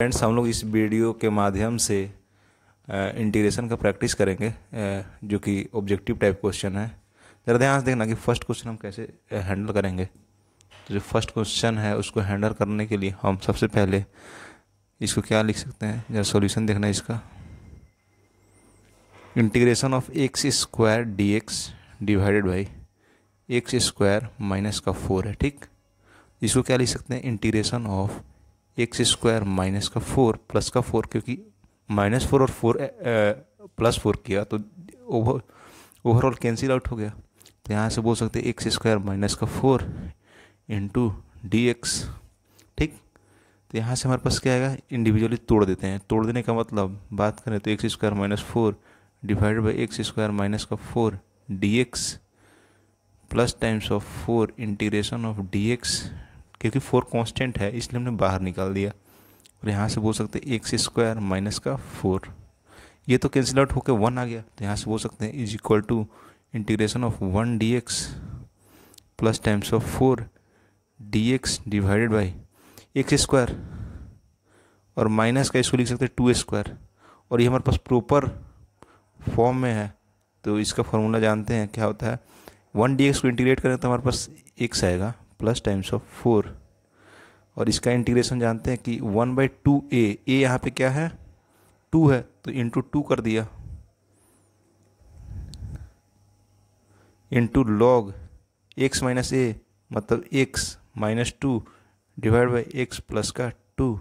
Friends, हम लोग इस वीडियो के माध्यम से इंटीग्रेशन का प्रैक्टिस करेंगे, जो कि ऑब्जेक्टिव टाइप क्वेश्चन है। ज़रा ध्यान से देखना कि फर्स्ट क्वेश्चन हम कैसे हैंडल करेंगे। तो जो फर्स्ट क्वेश्चन है उसको हैंडल करने के लिए हम सबसे पहले इसको क्या लिख सकते हैं, जरा सॉल्यूशन देखना इसका। Integration of x square D X divided by x square minus का 4 है, ठीक। इसको क्या लिख सकते हैं, integration of x square minus का 4 प्लस का 4, क्योंकि -4 और 4 +4 किया तो ओवरऑल कैंसिल आउट हो गया। तो यहाँ से बोल सकते हैं एक्स स्क्वायर माइनस का 4 इंटू डी एक्स, ठीक। तो यहाँ से हमारे पास क्या आएगा, इंडिविजुअली तोड़ देते हैं। तोड़ देने का मतलब बात करें तो x square minus 4 divided by x square minus का 4 D X plus times of 4 integration of D x, क्योंकि 4 कांस्टेंट है इसलिए हमने बाहर निकाल दिया। और यहाँ से बोल सकते हैं एक्स स्क्वायर माइनस का 4, ये तो कैंसिल आउट होकर 1 आ गया। तो यहाँ से बोल सकते हैं is equal to integration of 1 D X plus times of 4 D X divided by x square, और माइनस का इसको लिख सकते हैं 2 स्क्वायर। और ये हमारे पास प्रॉपर फॉर्म में है, तो इसका फॉर्मूला जानते हैं क्या होता है। 1 डी एक्स को इंटीग्रेट करें तो हमारे पास एक्स आएगा प्लस टाइम्स ऑफ 4, और इसका इंटीग्रेशन जानते हैं कि 1/2 ए यहाँ पे क्या है, 2 है, तो इंटू 2 कर दिया, इंटू लॉग एक्स माइनस ए मतलब x minus 2 divide by x plus का 2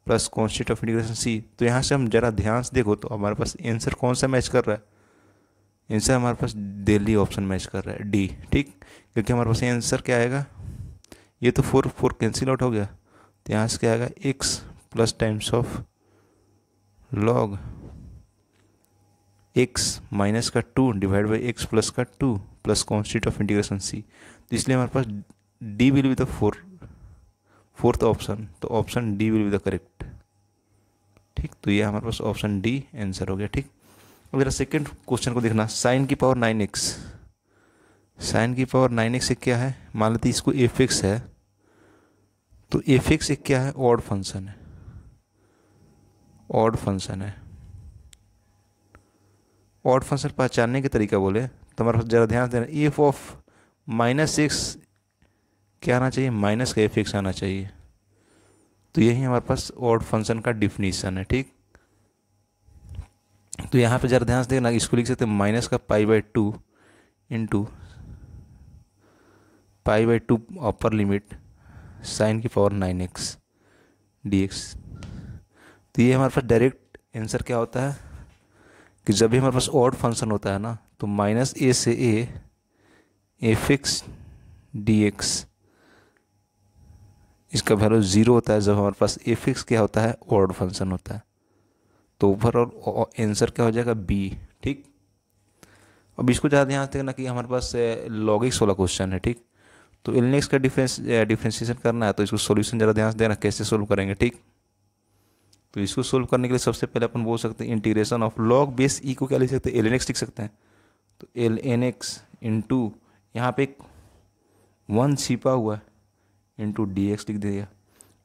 plus constant of integration C. तो यहाँ से हम जरा ध्यान से देखो तो हमारे पास आंसर कौन सा मैच कर रहा है, आंसर हमारे पास दिल्ली ऑप्शन मैच कर रहा है, डी, ठीक। क्योंकि हमारे पास आंसर क्या आएगा, ये तो 4 कैंसिल आउट हो गया। तो यहाँ से क्या आएगा, x plus times of log x minus का 2 डिवाइड बाई एक्स प्लस का 2 plus constant of integration C. तो इसलिए हमारे पास D will be the fourth option, तो option D will be the correct, ठीक। तो ये हमारे पास ऑप्शन डी आंसर हो गया, ठीक। अब जरा सेकेंड क्वेश्चन को देखना, साइन की पावर 9x, साइन की पावर 9x से क्या है, मान लेते इसको एफ एक्स है, तो एफ एक्स एक क्या है, ऑड फंक्शन है, ऑड फंक्शन है। ऑड फंक्शन पहचानने के तरीका बोले तो हमारे पास जरा ध्यान देना, एफ ऑफ -x क्या आना चाहिए, माइनस का एफ एक्स आना चाहिए। तो यही हमारे पास ऑड फंक्शन का डिफिनीशन है, ठीक। तो यहाँ पे जरा ध्यान से देखना, इसको लिख सकते हैं माइनस का π/2 इंटू π/2 अपर लिमिट साइन की पावर 9x dx। तो ये हमारे पास डायरेक्ट आंसर क्या होता है कि जब भी हमारे पास ऑड फंक्शन होता है ना, तो -a से a F x d x, इसका वैल्यू 0 होता है जब हमारे पास एफ एक्स क्या होता है, ऑड फंक्शन होता है। तो ओवरऑल आंसर क्या हो जाएगा, बी, ठीक। अब इसको ज़्यादा ध्यान से देखना कि हमारे पास लॉगिक्स वाला क्वेश्चन है, ठीक। तो एलनेक्स का डिफ्रेंशिएशन करना है, तो इसको सॉल्यूशन ज़रा ध्यान से देना कैसे सोल्व करेंगे, ठीक। तो इसको सोल्व करने के लिए सबसे पहले अपन बोल सकते हैं इंटीग्रेशन ऑफ लॉग बेस ई को क्या लिख सकते हैं, एल एन एक्स लिख सकते हैं। तो एल एन एक्स इंटू यहाँ पे एक 1 छिपा हुआ है इंटू डी एक्स लिख दिया।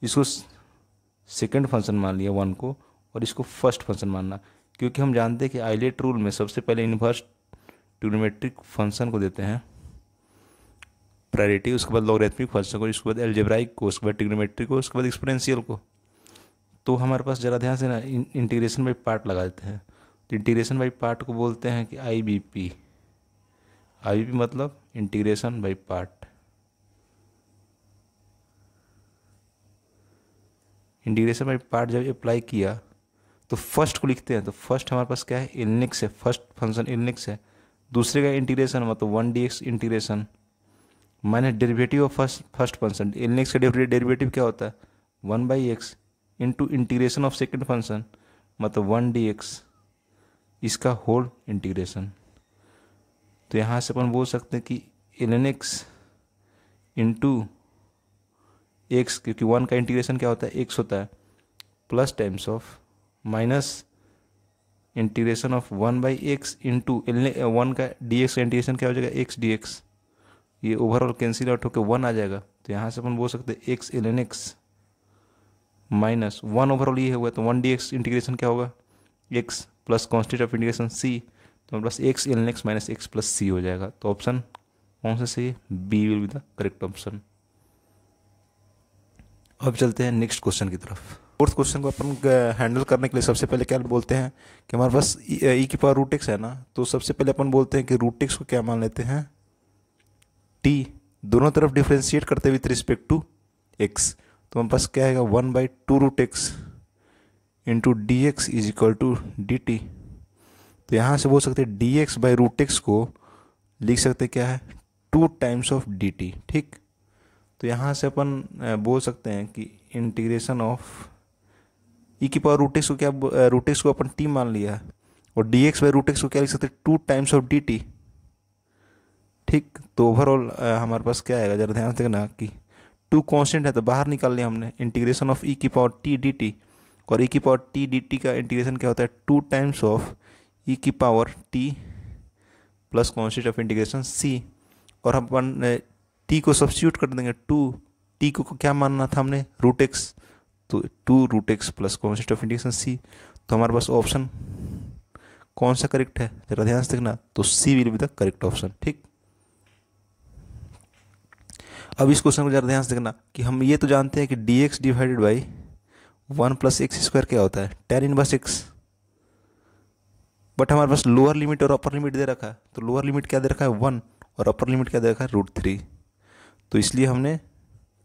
इसको सेकेंड फंक्शन मान लिया 1 को, और इसको फर्स्ट फंक्शन मानना, क्योंकि हम जानते हैं कि आइलेट रूल में सबसे पहले इन्वर्स ट्रिग्नोमेट्रिक फंक्शन को देते हैं प्रायोरिटी, उसके बाद लॉगरिथमिक फंक्शन को, उसके बाद एल्जेब्राइक को, उसके बाद ट्रिग्नोमेट्रिक को, उसके बाद एक्सपोनेंशियल को। तो हमारे पास जरा ध्यान से ना इंटीग्रेशन बाई पार्ट लगा देते हैं। तो इंटीग्रेशन बाई पार्ट को बोलते हैं कि IBP, IBP मतलब integration by part. Integration by part जब अप्लाई किया तो फर्स्ट को लिखते हैं, तो फर्स्ट हमारे पास क्या है, एलनेक्स है, फर्स्ट फंक्शन एलनेक्स है। दूसरे का इंटीग्रेशन मतलब 1 dx integration minus derivative of first function, L N X का डेरिवेटिव क्या होता है, 1/x into integration of second function मतलब 1 dx, इसका होल इंटीग्रेशन। तो यहाँ से अपन बोल सकते हैं कि एलनेक्स इंटू एक्स, क्योंकि 1 का इंटीग्रेशन क्या होता है, x होता है, plus times of minus integration of 1/x into 1 का dx का इंटीग्रेशन क्या हो जाएगा, x dx। ये ओवरऑल कैंसिल आउट होकर 1 आ जाएगा। तो यहाँ से अपन बोल सकते हैं x ln x minus 1 overall ये हुआ, तो 1 dx इंटीग्रेशन क्या होगा, x plus constant of integration c, तो plus x ln x minus x plus c हो जाएगा। तो ऑप्शन कौन सा सही है, B will be the correct option. अब चलते हैं नेक्स्ट क्वेश्चन की तरफ। फोर्थ क्वेश्चन को अपन हैंडल करने के लिए सबसे पहले क्या बोलते हैं कि हमारे पास ई की पावर रूट एक्स है ना, तो सबसे पहले अपन बोलते हैं कि रूट एक्स को क्या मान लेते हैं, टी, दोनों तरफ डिफ्रेंशिएट करते हुए विथ रिस्पेक्ट टू एक्स, तो हमारे पास क्या आएगा 1/2 root X into D x is equal to D T. तो यहाँ से बोल सकते हैं D X by root X को लिख सकते हैं क्या है, 2 टाइम्स ऑफ डी टी, ठीक। तो यहाँ से अपन बोल सकते हैं कि इंटीग्रेशन ऑफ ई की पावर रूट एक्स को क्या, रूट एक्स को अपन टी मान लिया और D X by root X को क्या लिख सकते हैं, 2 टाइम्स ऑफ डी टी, ठीक। तो ओवरऑल हमारे पास क्या आएगा, जरा ध्यान से देखना कि 2 कांस्टेंट है तो बाहर निकाल लिया हमने, इंटीग्रेशन ऑफ ई की पावर टी डी टी, और ई की पावर टी डी टी का इंटीग्रेशन क्या होता है, 2 टाइम्स ऑफ ई की power t plus constant of integration C, और हम अपन टी को सब्स्टिट्यूट कर देंगे, 2 टी को क्या मानना था हमने, रूट एक्स, तो 2 root x plus constant of integration C. तो हमारे पास ऑप्शन कौन सा करेक्ट है, जरा ध्यान से देखना, तो C will be the correct option, ठीक। अब इस क्वेश्चन को जरा ध्यान से देखना कि हम ये तो जानते हैं कि D X divided by 1 plus x square क्या होता है, tan इनवर्स एक्स, बट हमारे पास लोअर लिमिट और अपर लिमिट दे रखा है, तो लोअर लिमिट क्या दे रखा है 1 और अपर लिमिट क्या दे रखा है √3, तो इसलिए हमने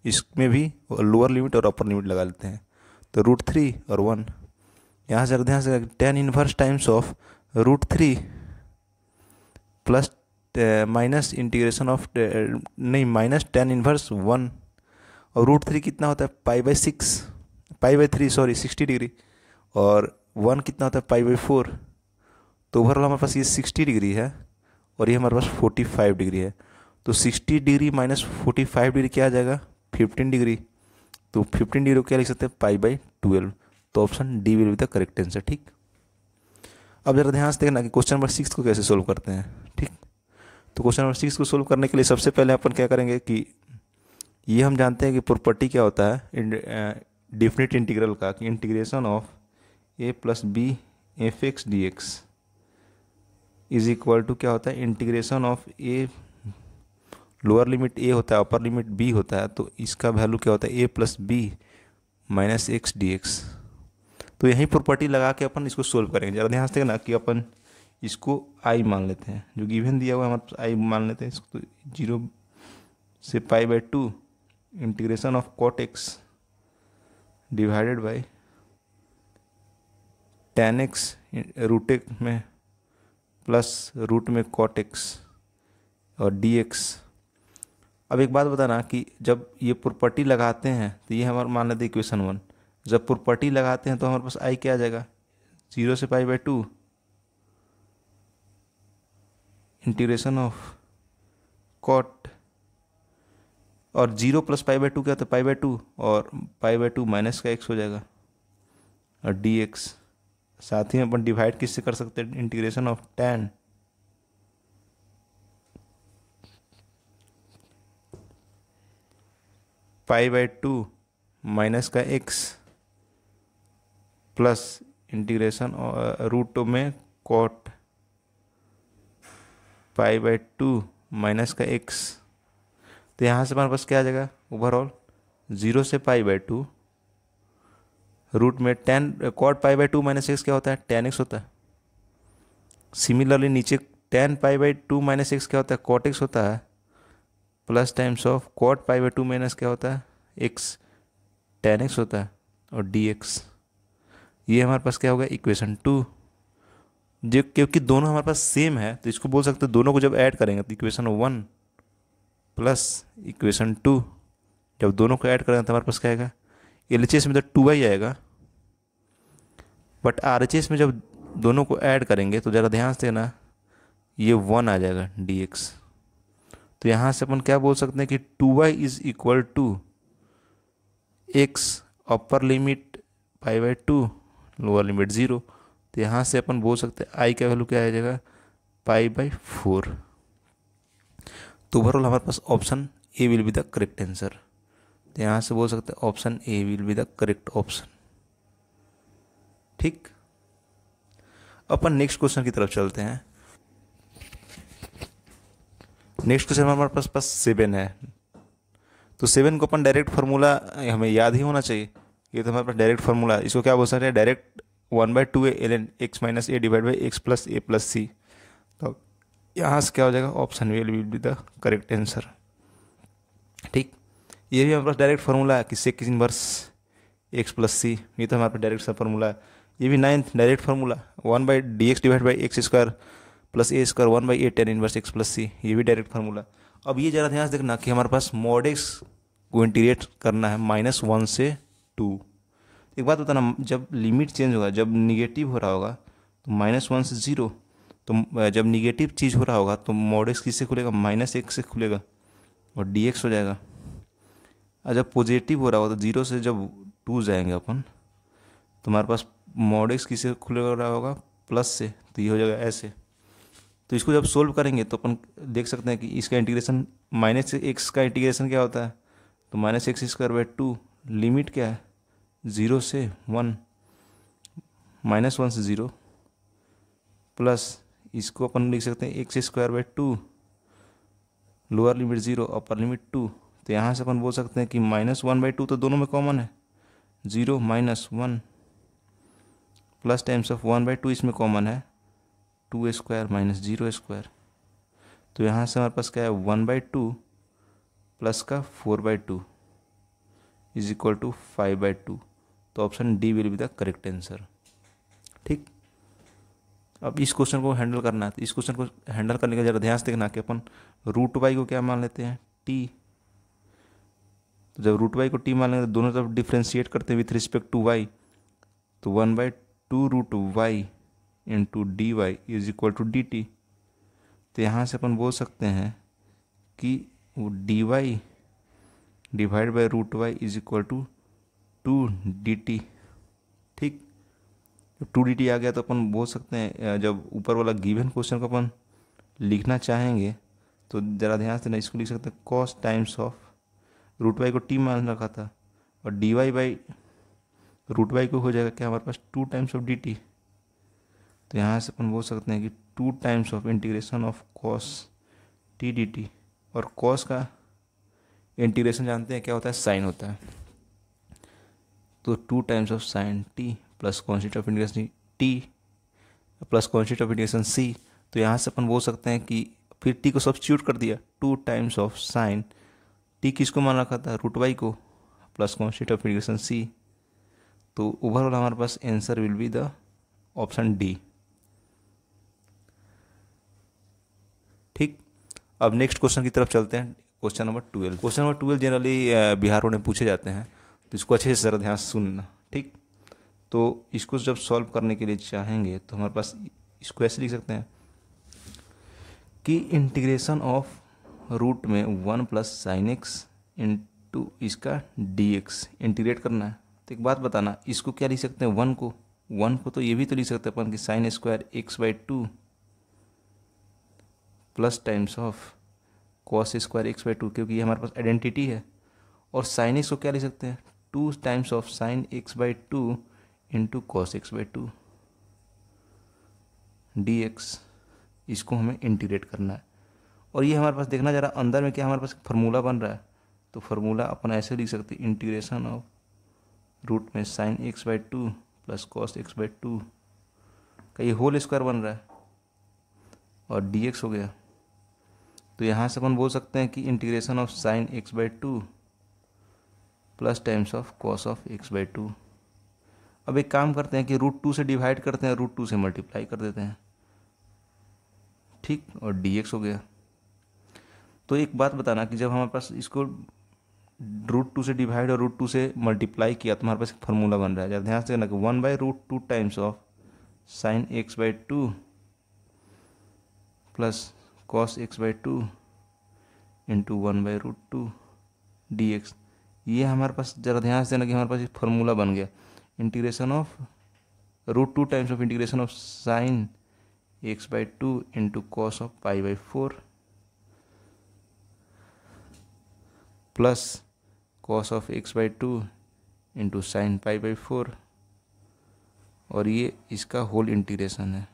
इसमें भी लोअर लिमिट और अपर लिमिट लगा लेते हैं, तो √3 और 1, यहाँ से ध्यान से tan inverse times of √3 plus minus integration of नहीं माइनस tan इनवर्स 1, और √3 कितना होता है पाई बाई 60 डिग्री, और 1 कितना होता है पाई/4, तो ओवरऑल हमारे पास ये 60 डिग्री है और ये हमारे पास 45 डिग्री है, तो 60 डिग्री माइनस 45 डिग्री क्या आ जाएगा 15 डिग्री, तो 15 डिग्री को क्या लिख सकते हैं पाई/12, तो option D will be the correct answer, ठीक। अब जरा ध्यान से देखना कि क्वेश्चन नंबर 6 को कैसे सोल्व करते हैं, ठीक। तो क्वेश्चन नंबर 6 को सोल्व करने के लिए सबसे पहले अपन क्या करेंगे कि ये हम जानते हैं कि प्रॉपर्टी क्या होता है डिफिनिट इंटीग्रल का, कि integration of a plus b f x d x is equal to क्या होता है, integration of a, lower limit a होता है अपर लिमिट बी होता है, तो इसका वैल्यू क्या होता है a plus b minus x d x. तो यही प्रॉपर्टी लगा के अपन इसको सोल्व करेंगे। जरा ध्यान से देखना कि अपन इसको आई मान लेते हैं, जो गिवन दिया हुआ है हमारे पास आई मान लेते हैं इसको, 0 से pi integration of cot x divided by tan x root x में प्लस रूट में कॉट एक्स और डी एक्स। अब एक बात बताना कि जब ये प्रॉपर्टी लगाते हैं तो ये हमारे मान लेते हैं इक्वेशन 1, जब प्रॉपर्टी लगाते हैं तो हमारे पास आई क्या आ जाएगा 0 से पाई/2 इंटीग्रेशन ऑफ कॉट, और 0 प्लस पाई/2 क्या होता है पाई/2, और पाई/2 माइनस का एक्स हो जाएगा और डी एक्स। साथ ही में अपन डिवाइड किससे कर सकते हैं, इंटीग्रेशन ऑफ tan पाई/2 माइनस का x प्लस इंटीग्रेशन रूट में कॉट पाई/2 माइनस का x। तो यहाँ से हमारे पास क्या आ जाएगा ओवरऑल 0 से पाई/2 रूट में कॉट पाई/2 माइनस एक्स क्या होता है tan x होता है। सिमिलरली नीचे tan पाई/2 माइनस एक्स क्या होता है कॉट एक्स होता है, plus times of cot pi minus क्या होता है एक्स tan x होता है और dx। ये हमारे पास क्या होगा इक्वेशन 2, जो क्योंकि दोनों हमारे पास सेम है तो इसको बोल सकते हैं दोनों को जब ऐड करेंगे तो इक्वेशन 1 प्लस इक्वेशन 2, जब दोनों को ऐड करेंगे तो हमारे पास क्या आएगा LHS में तो 2y आएगा, बट RHS में जब दोनों को ऐड करेंगे तो ज़रा ध्यान से देना ये 1 आ जाएगा dx। तो यहाँ से अपन क्या बोल सकते हैं कि 2y is equal to x upper limit pi lower limit 0, तो यहाँ से अपन बोल सकते हैं आई का वैल्यू क्या आ जाएगा पाई/4। तो ओवरऑल हमारे पास option A will be the correct answer. तो यहाँ से बोल सकते हैं option A will be the correct option. ठीक, अपन नेक्स्ट क्वेश्चन की तरफ चलते हैं। नेक्स्ट क्वेश्चन हमारे पास 7 है। तो 7 को अपन डायरेक्ट फार्मूला हमें याद ही होना चाहिए। ये तो हमारे पास डायरेक्ट फार्मूला, इसको क्या बोल सकते हैं, direct 1/2 ln x minus a divide by x plus a plus c. तो यहाँ से क्या हो जाएगा, option will be the correct answer. ठीक, ये भी हमारे पास डायरेक्ट फार्मूला है कि sec inverse x plus c, ये तो हमारे पास डायरेक्ट सा फार्मूला है। ये भी 9th direct formula 1/dx divide by x square plus a square 1/a tan inverse x plus c, ये भी डायरेक्ट फार्मूला। अब ये ज़रा ध्यान से देखना कि हमारे पास मॉड एक्स को इंटीग्रेट करना है -1 से 2। एक बात बताना, जब लिमिट चेंज होगा, जब निगेटिव हो रहा होगा तो -1 से 0, तो जब निगेटिव चीज़ हो रहा होगा तो मॉड एक्स किससे खुलेगा, -1 से खुलेगा और dx हो जाएगा। और जब पॉजिटिव हो रहा होगा तो 0 से जब 2 जाएंगे अपन, तो हमारे पास मॉड एक्स किससे खुलेगा रहा होगा, प्लस से, तो ये हो जाएगा ऐसे। तो इसको जब सोल्व करेंगे तो अपन देख सकते हैं कि इसका इंटीग्रेशन -x का इंटीग्रेशन क्या होता है, तो -x²/2, लिमिट क्या है 0 से 1, -1 से 0 प्लस इसको अपन लिख सकते हैं x²/2, lower limit 0 upper limit 2। तो यहाँ से अपन बोल सकते हैं कि -1/2 तो दोनों में कॉमन है, 0 -1 प्लस टाइम्स ऑफ 1/2 इसमें कॉमन है, 2 स्क्वायर माइनस 0 स्क्वायर। तो यहाँ से हमारे पास क्या है 1/2 प्लस का 4/2 इज इक्वल टू 5/2। तो option D will be the correct answer. ठीक, अब इस क्वेश्चन को हैंडल करना है। तो इस क्वेश्चन को हैंडल करने का जरा ध्यान से देखना कि अपन √y को क्या मान लेते हैं, t। तो जब √y को t मान लेंगे तो दोनों तरफ डिफ्रेंशिएट करते हैं विथ रिस्पेक्ट टू y, तो 1/2√y into D Y is equal to D T. तो यहाँ से अपन बोल सकते हैं कि वो D Y divide by √y is equal to 2dt। ठीक, जब 2dt आ गया तो अपन बोल सकते हैं, जब ऊपर वाला गिवन क्वेश्चन को अपन लिखना चाहेंगे तो ज़रा ध्यान से ना, इसको लिख सकते हैं कॉस टाइम्स ऑफ √y को t मान रखा था और dy बाई √y को हो जाएगा क्या हमारे पास 2 टाइम्स ऑफ dt। तो यहाँ से अपन बोल सकते हैं कि 2 times of integration of cos t dt, और कॉस का इंटीग्रेशन जानते हैं क्या होता है, साइन होता है। तो 2 times of sine t plus constant of integration t plus constant of integration c। तो यहाँ से अपन बोल सकते हैं कि फिर t को सब्स्टिट्यूट कर दिया, 2 टाइम्स ऑफ साइन t किसको मान रखा था, √y को, plus constant of integration c। तो ओवरऑल हमारे पास answer will be the option D. ठीक, अब नेक्स्ट क्वेश्चन की तरफ चलते हैं। Question number 12। Question number 12 generally Bihar में पूछे जाते हैं, तो इसको अच्छे से ज़रा ध्यान से सुनना। ठीक, तो इसको जब सॉल्व करने के लिए चाहेंगे तो हमारे पास इसको ऐसे लिख सकते हैं कि इंटीग्रेशन ऑफ रूट में 1 प्लस साइन एक्स इंटू इसका dx इंटीग्रेट करना है। तो एक बात बताना, इसको क्या लिख सकते हैं, 1 को तो ये भी तो लिख सकते हैं अपन कि sine square x/2 plus times of cos square x/2, क्योंकि ये हमारे पास आइडेंटिटी है। और साइन एक्स को क्या लिख सकते हैं, 2 times of sine x/2 into cos x/2 dx। इसको हमें इंटीग्रेट करना है। और ये हमारे पास देखना जरा अंदर में क्या हमारे पास फार्मूला बन रहा है। तो फार्मूला अपन ऐसे लिख सकते हैं, इंटीग्रेशन ऑफ रूट में sine x/2 plus cos x/2 का ये होल स्क्वायर बन रहा है और dx हो गया। तो यहाँ से अपन बोल सकते हैं कि integration of sine x/2 plus times of cos of x/2। अब एक काम करते हैं कि √2 से डिवाइड करते हैं, √2 से मल्टीप्लाई कर देते हैं। ठीक, और dx हो गया। तो एक बात बताना कि जब हमारे पास इसको √2 से डिवाइड और √2 से मल्टीप्लाई किया तो हमारे पास एक फार्मूला बन रहा है। जब ध्यान से देखना कि 1/√2 times of sine x/2 plus cos x/2 into 1/√2 dx। ये हमारे पास जरा ध्यान से देना कि हमारे पास एक फार्मूला बन गया, integration of √2 times of integration of sine x/2 into cos of π/4 plus cos of x by two into sine pi by four, और ये इसका होल इंटीग्रेशन है।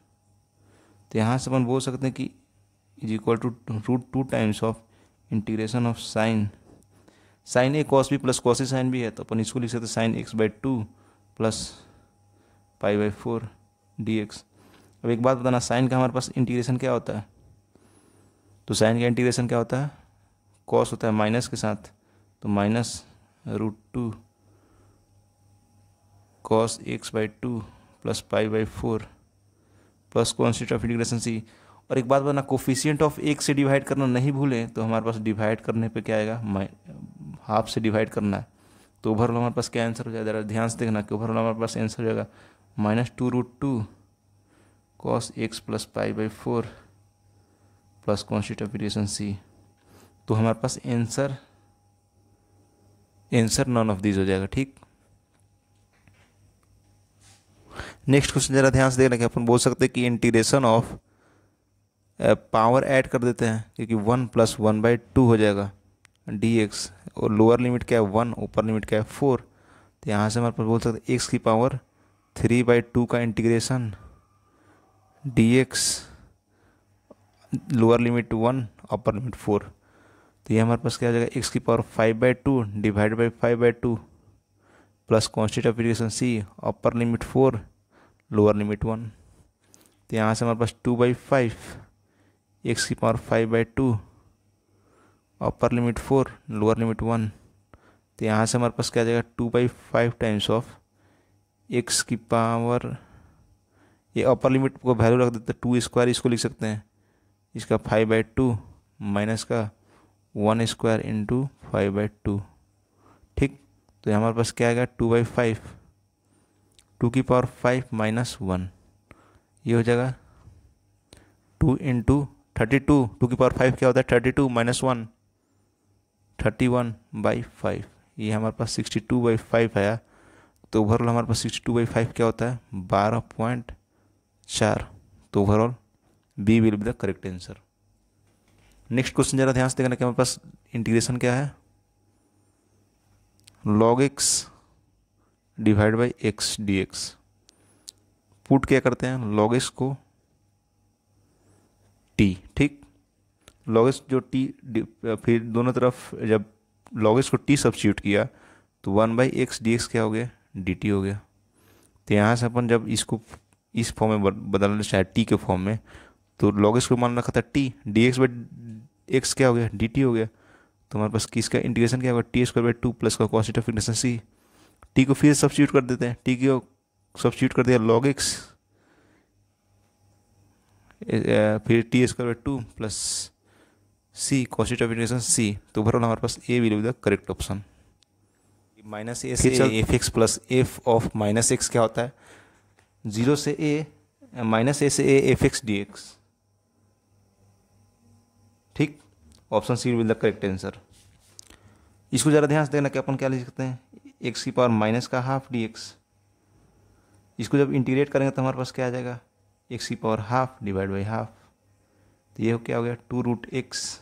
तो यहाँ से अपन बोल सकते हैं कि is equal to √2 times of integration of sine A cos B plus cos A sine B है, तो अपन इसको लिख सकते हैं sine X by two plus pi by four D x. अब एक बात बताना, साइन का हमारे पास इंटीग्रेशन क्या होता है? तो साइन का इंटीग्रेशन क्या होता है? कॉस होता है माइनस के साथ, तो minus √2 cos x by two plus pi by four plus constant of integration C. और एक बात बताना, कोफिशिएंट ऑफ एक से डिवाइड करना नहीं भूलें, तो हमारे पास डिवाइड करने पे क्या आएगा? हाफ से डिवाइड करना है, तो ओवरऑल हमारे पास क्या आंसर हो जाएगा? जरा ध्यान से देखना कि ओवरऑल हमारे पास आंसर हो जाएगा -2√2 cos x plus pi by four plus constant of integration C. तो हमारे पास आंसर नॉन ऑफ दीज हो जाएगा। ठीक, नेक्स्ट क्वेश्चन जरा ध्यान से देखना कि अपन बोल सकते हैं कि इंटीग्रेशन ऑफ पावर ऐड कर देते हैं, क्योंकि 1 + 1/2 हो जाएगा dx, और लोअर लिमिट क्या है 1, ऊपर लिमिट क्या है 4। तो यहाँ से हमारे पास बोल सकते हैं x की पावर 3/2 का integration dx, lower limit 1 upper limit 4। तो ये हमारे पास क्या हो जाएगा? x की power 5/2 divide by 5/2 plus constant of integration c, upper limit 4 lower limit 1। तो यहाँ से हमारे पास 2/5 x की power 5/2 upper limit 4 lower limit 1। तो यहाँ से हमारे पास क्या आ जाएगा? 2/5 टाइम्स ऑफ x की पावर, ये अपर लिमिट को वैल्यू रख देते हैं 2² इसको लिख सकते हैं, इसका 5/2 माइनस का 1² इंटू 5/2। ठीक, तो हमारे पास क्या आएगा? 2/5 2 की पावर 5 माइनस 1, ये हो जाएगा 2 इंटू 32, 2 की पावर 5 क्या होता है? 32 माइनस 1 31/5, ये हमारे पास 62/5 आया। तो ओवरऑल हमारे पास 62/5 क्या होता है? 12.4। तो overall B will be the correct answer. Next question जरा ध्यान से देखना कि हमारे पास इंटीग्रेशन क्या है? log x divide by x dx। Put क्या करते हैं? log x को t, ठीक, log x जो t, फिर दोनों तरफ जब log x को t सब्स्टिट्यूट किया तो 1/x dx क्या हो गया? dt हो गया। तो यहाँ से अपन जब इसको इस फॉर्म में बदलना चाहे t के फॉर्म में, तो log x को मान रखा था t, dx/x क्या हो गया? dt हो गया। तो हमारे पास किसका इंटीग्रेशन क्या होगा? t² प्लस का constant of integration c। t को फिर सब्स्टिट्यूट कर देते हैं, t को सब्स्टिट्यूट कर दिया log x, फिर t² plus c constant of integration c। तो ओवरऑल हमारे पास A will be the correct option. -a से f(x) plus f of -x क्या होता है? 0 से a, -a से a f(x) dx। ठीक, option C will be the correct answer. इसको ज़रा ध्यान से देखना कि अपन क्या लिख सकते हैं? x की पावर माइनस का हाफ dx। इसको जब इंटीग्रेट करेंगे तो हमारे पास क्या आ जाएगा? x की power half divide by half. तो ये क्या हो गया? 2√x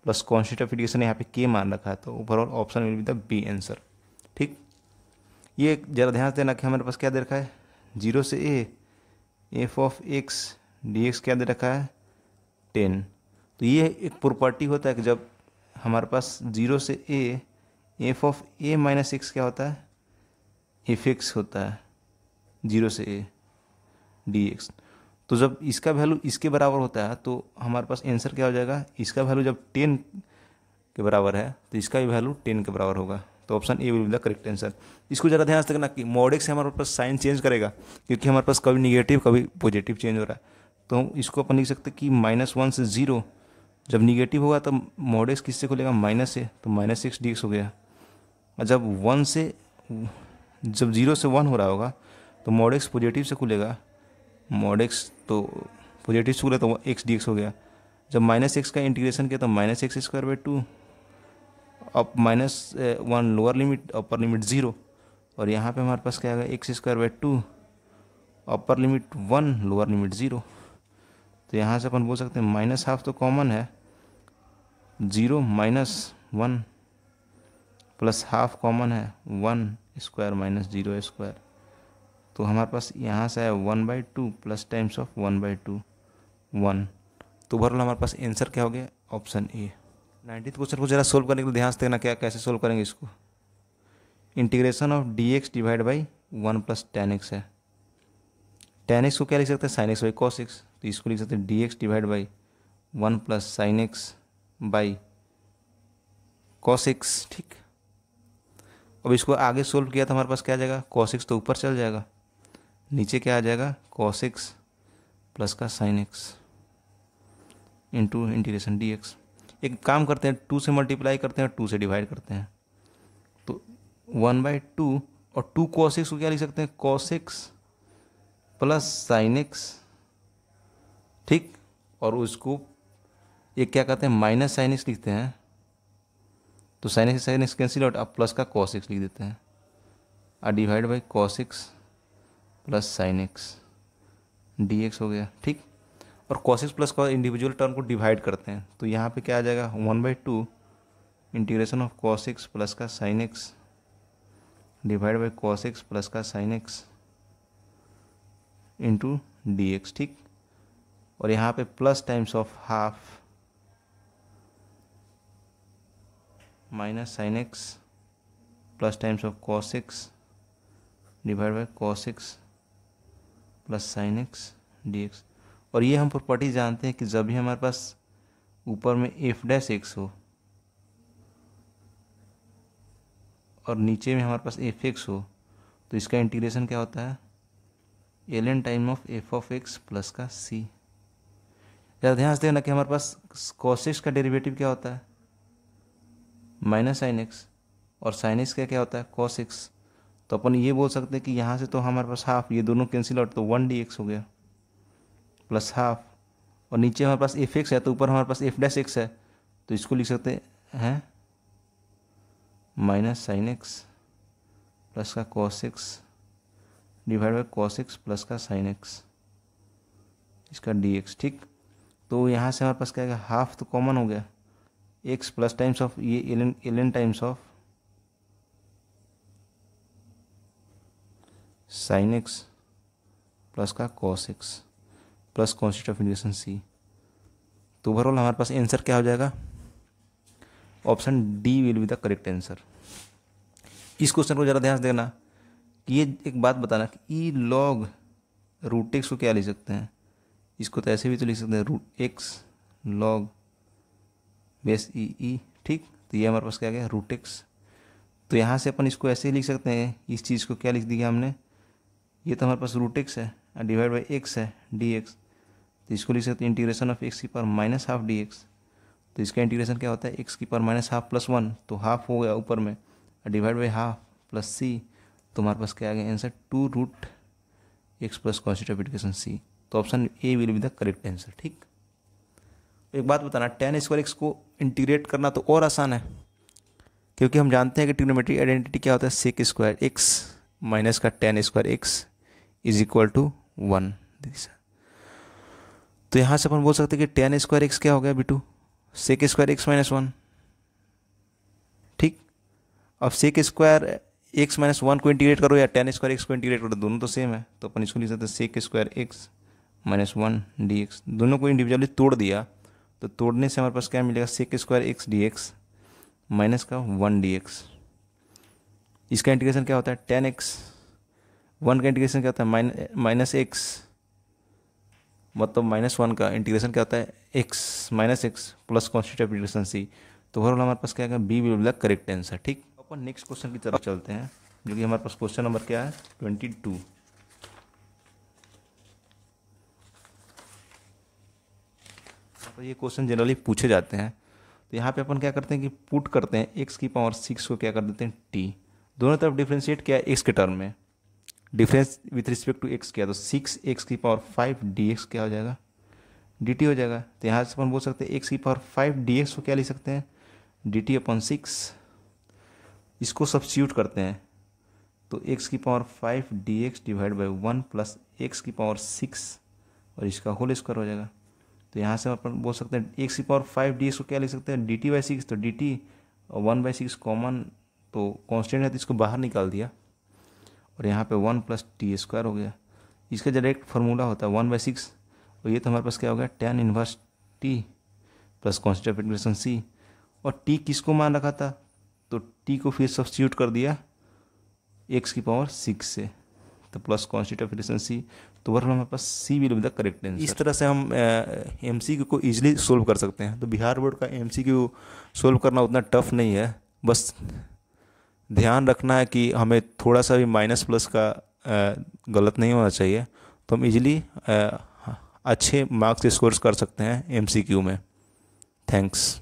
plus constant of integration यहाँ पे k मान रखा है, तो overall option will be the B answer. ठीक, ये जरा ध्यान से देना कि हमारे पास क्या दे रखा है? 0 से a f(x) dx क्या दे रखा है? 10। तो ये एक प्रॉपर्टी होता है कि जब हमारे पास 0 से a f(a - x) क्या होता है? f(x) होता है 0 से a dx। तो जब इसका वैल्यू इसके बराबर होता है तो हमारे पास आंसर क्या हो जाएगा? इसका वैल्यू जब 10 के बराबर है तो इसका भी वैल्यू 10 के बराबर होगा। तो option A will be the correct answer. इसको ज़रा ध्यान से देखना कि mod x से हमारे पास साइन चेंज करेगा, क्योंकि हमारे पास कभी निगेटिव कभी पॉजिटिव चेंज हो रहा है। तो इसको अपन लिख सकते हैं कि -1 से 0, जब निगेटिव होगा तो mod x किससे खुलेगा? माइनस से, तो -x dx हो गया। और जब 0 से 1 हो रहा होगा तो mod x पॉजिटिव से खुलेगा, mod x तो पॉजिटिव से खुला तो x dx हो गया। जब -x का इंटीग्रेशन किया तो -x²/2, अब -1 लोअर लिमिट अपर लिमिट 0, और यहाँ पे हमारे पास क्या आएगा? x² upper limit 1 lower limit 0। तो यहाँ से अपन बोल सकते हैं -½ तो कॉमन है, 0 - 1 प्लस हाफ कॉमन है 1² माइनस 0² तो हमारे पास यहाँ से है 1/2 प्लस टाइम्स ऑफ 1/2 1। तो ओवरऑल हमारे पास आंसर क्या हो गया? Option A. 19th क्वेश्चन को जरा सोल्व करने के लिए ध्यान से देखना क्या कैसे सोल्व करेंगे इसको। Integration of dx divide by 1 plus tan x है। tan x को क्या लिख सकते हैं? sin x by cos x। तो इसको लिख सकते हैं dx divide by 1 plus sin x by cos x। ठीक, अब इसको आगे सोल्व किया तो हमारे पास क्या आ जाएगा? cos x तो ऊपर चल जाएगा, नीचे क्या आ जाएगा? cos x प्लस का sin x into integration dx। एक काम करते हैं, 2 से मल्टीप्लाई करते हैं और 2 से डिवाइड करते हैं। तो 1/2 और 2 cos x को क्या लिख सकते हैं? cos x plus sin x। ठीक, और उसको एक क्या कहते हैं? माइनस sin x लिखते हैं। तो sin x कैंसिल आउट, अब प्लस का cos x लिख देते हैं और divide by cos x plus sin x dx हो गया। ठीक, और cos x प्लस का इंडिविजुअल टर्म को डिवाइड करते हैं तो यहाँ पे क्या आ जाएगा? 1/2 integration of cos x plus का sin x divide by cos x plus का sin x इंटू dx। ठीक, और यहाँ पे plus times of half minus sin x plus times of cos x divide by cos x plus sin x dx। और ये हम property जानते हैं कि जब भी हमारे पास ऊपर में f' हो और नीचे में हमारे पास fx हो तो इसका इंटीग्रेशन क्या होता है? ln time of f(x) plus का c। ज़रा ध्यान से देखना कि हमारे पास cos x का डेरिवेटिव क्या होता है? माइनस sin x, और sin x का क्या होता है? cos x। तो अपन ये बोल सकते हैं कि यहाँ से तो हमारे पास हाफ, ये दोनों कैंसिल आउट तो 1 dx हो गया प्लस हाफ, और नीचे हमारे पास fx है तो ऊपर हमारे पास f' है तो इसको लिख सकते हैं माइनस sin x प्लस का cos x divide by cos x plus का sin x इसका dx। ठीक, तो यहाँ से हमारे पास क्या है? हाफ तो कॉमन हो गया, x प्लस टाइम्स ऑफ ये ln times of sin x plus का cos x plus constant of integration c। तो ओवरऑल हमारे पास आंसर क्या हो जाएगा? Option D will be the correct answer. इस क्वेश्चन को ज़रा ध्यान से देना कि ये एक बात बताना कि ई लॉग रूट एक्स को क्या लिख सकते हैं? इसको तो ऐसे भी तो लिख सकते हैं root X log base E. ठीक, तो ये हमारे पास क्या आ गया? Root x. तो यहाँ से अपन इसको ऐसे ही लिख सकते हैं, इस चीज़ को क्या लिख दिया हमने? ये तो हमारे पास रूट एक्स है और डिवाइड बाई एक्स है dx। तो इसको लिख सकते हैं इंटीग्रेशन ऑफ x की पावर माइनस हाफ dx। तो इसका इंटीग्रेशन क्या होता है? x की पावर माइनस हाफ प्लस 1, तो हाफ हो गया ऊपर में, और divide by half plus c। तो हमारे पास क्या आ गया answer? 2√x plus constant of integration c। तो option A will be the correct answer. ठीक, एक बात बताना, tan² x को इंटीग्रेट करना तो और आसान है, क्योंकि हम जानते हैं कि ट्रिग्नोमेट्रिक आइडेंटिटी क्या होता है? sec² x माइनस का tan² x is equal to 1। तो यहाँ से अपन बोल सकते हैं कि tan² x क्या हो गया बिटू? sec² x minus 1। ठीक, अब sec² x माइनस 1 को इंटीग्रेट करो या tan² x को इंटीग्रेट करो, दोनों तो सेम है, तो अपन इसको लिख सकते हैं sec² x माइनस 1 dx। दोनों को इंडिविजुअली तोड़ दिया तो तोड़ने से हमारे पास क्या मिलेगा? sec² x dx माइनस का 1 dx। इसका इंटीग्रेशन क्या होता है? tan x। 1 का इंटीग्रेशन क्या होता है? माइनस एक्स, मतलब -1 का इंटीग्रेशन क्या होता है? x minus X plus constant of integration c। तो ओवरऑल हमारे पास क्या है? B will be the correct answer. ठीक, अपन नेक्स्ट क्वेश्चन की तरफ चलते हैं, जो कि हमारे पास क्वेश्चन नंबर क्या है? 22। तो ये क्वेश्चन जनरली पूछे जाते हैं, तो यहाँ पे अपन क्या करते हैं कि पुट करते हैं x की पावर 6 को क्या कर देते हैं? t। दोनों तरफ डिफ्रेंशिएट किया है x के टर्म में, difference with respect to x किया, तो 6x की पावर 5 dx क्या हो जाएगा? dt हो जाएगा। तो यहाँ से अपन बोल सकते हैं x की पावर 5 dx को क्या लिख सकते हैं? dt/6। इसको सब्स्टिट्यूट करते हैं तो x की power 5 dx divide by 1 plus x की पावर 6 और इसका होल स्क्वायर हो जाएगा। तो यहाँ से अपन बोल सकते हैं x की पावर 5 dx को क्या लिख सकते हैं? dt/6। तो dt और 1/6 कॉमन तो कांस्टेंट है तो इसको बाहर निकाल दिया और यहाँ पे 1 + t² हो गया। इसका डायरेक्ट फार्मूला होता है 1/6 और ये तो हमारे पास क्या हो गया tan inverse t plus constant of integration c। और t किसको मान रखा था तो t को फिर सब्स्टिट्यूट कर दिया x⁻6 से, तो plus constant of integration c। तो ओवरऑल हमारे पास c will be the correct answer. इस तरह से हम MCQ को इजीली सोल्व कर सकते हैं। तो बिहार बोर्ड का MCQ सोल्व करना उतना टफ नहीं है, बस ध्यान रखना है कि हमें थोड़ा सा भी माइनस प्लस का गलत नहीं होना चाहिए, तो हम इजीली अच्छे मार्क्स स्कोर कर सकते हैं MCQ में। थैंक्स।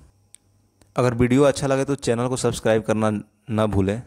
अगर वीडियो अच्छा लगे तो चैनल को सब्सक्राइब करना ना भूलें।